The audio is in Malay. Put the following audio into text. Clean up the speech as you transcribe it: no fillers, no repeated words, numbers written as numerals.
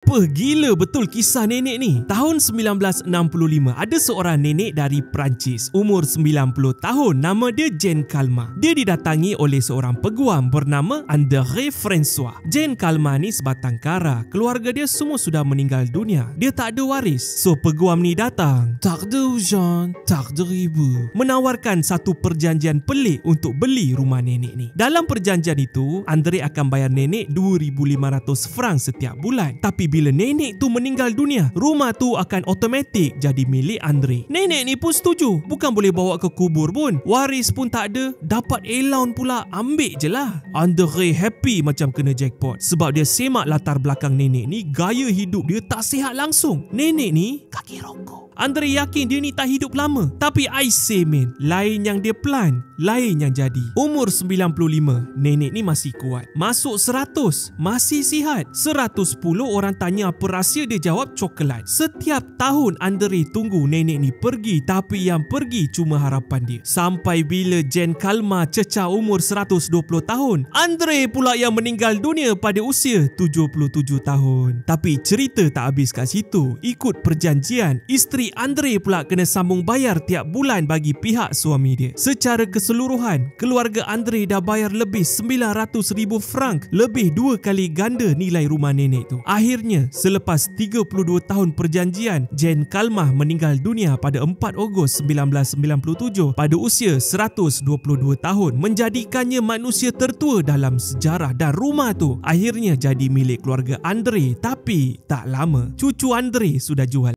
Gila betul kisah nenek ni. Tahun 1965, ada seorang nenek dari Perancis, umur 90 tahun, nama dia Jean Calment. Dia didatangi oleh seorang peguam bernama André François. Jean Calment ni sebatang kara. Keluarga dia semua sudah meninggal dunia. Dia tak ada waris. So peguam ni datang. Tak ada hujan, tak ada ribu. Menawarkan satu perjanjian pelik untuk beli rumah nenek ni. Dalam perjanjian itu, André akan bayar nenek 2,500 franc setiap bulan. Tapi bila nenek tu meninggal dunia, rumah tu akan automatik jadi milik André. Nenek ni pun setuju. Bukan boleh bawa ke kubur pun. Waris pun tak ada. Dapat allowance pula. Ambil je lah. André happy macam kena jackpot. Sebab dia semak latar belakang nenek ni, gaya hidup dia tak sihat langsung. Nenek ni kaki rokok. André yakin dia ni tak hidup lama. Tapi I say man, lain yang dia plan, lain yang jadi. Umur 95, nenek ni masih kuat. Masuk 100, masih sihat. 110 orang tanya apa rahsia, dia jawab coklat. Setiap tahun André tunggu nenek ni pergi, tapi yang pergi cuma harapan dia. Sampai bila Jean Calment cecah umur 120 tahun, André pula yang meninggal dunia pada usia 77 tahun. Tapi cerita tak habis kat situ. Ikut perjanjian, isteri André pula kena sambung bayar tiap bulan bagi pihak suami dia. Secara keseluruhan, keluarga André dah bayar lebih 900,000 franc, lebih 2 kali ganda nilai rumah nenek tu. Akhirnya, selepas 32 tahun perjanjian, Jean Calment meninggal dunia pada 4 Ogos 1997 pada usia 122 tahun, menjadikannya manusia tertua dalam sejarah, dan rumah tu akhirnya jadi milik keluarga André. Tapi tak lama, cucu André sudah jual.